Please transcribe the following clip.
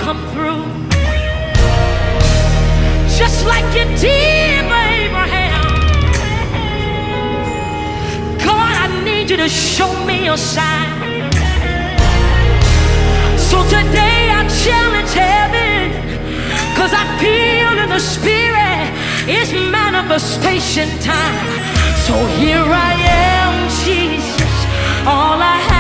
come through, just like you did for Abraham. God, I need you to show me your sign. So today I challenge heaven, 'cause I feel in the spirit it's manifestation time. So here I am, Jesus, all I have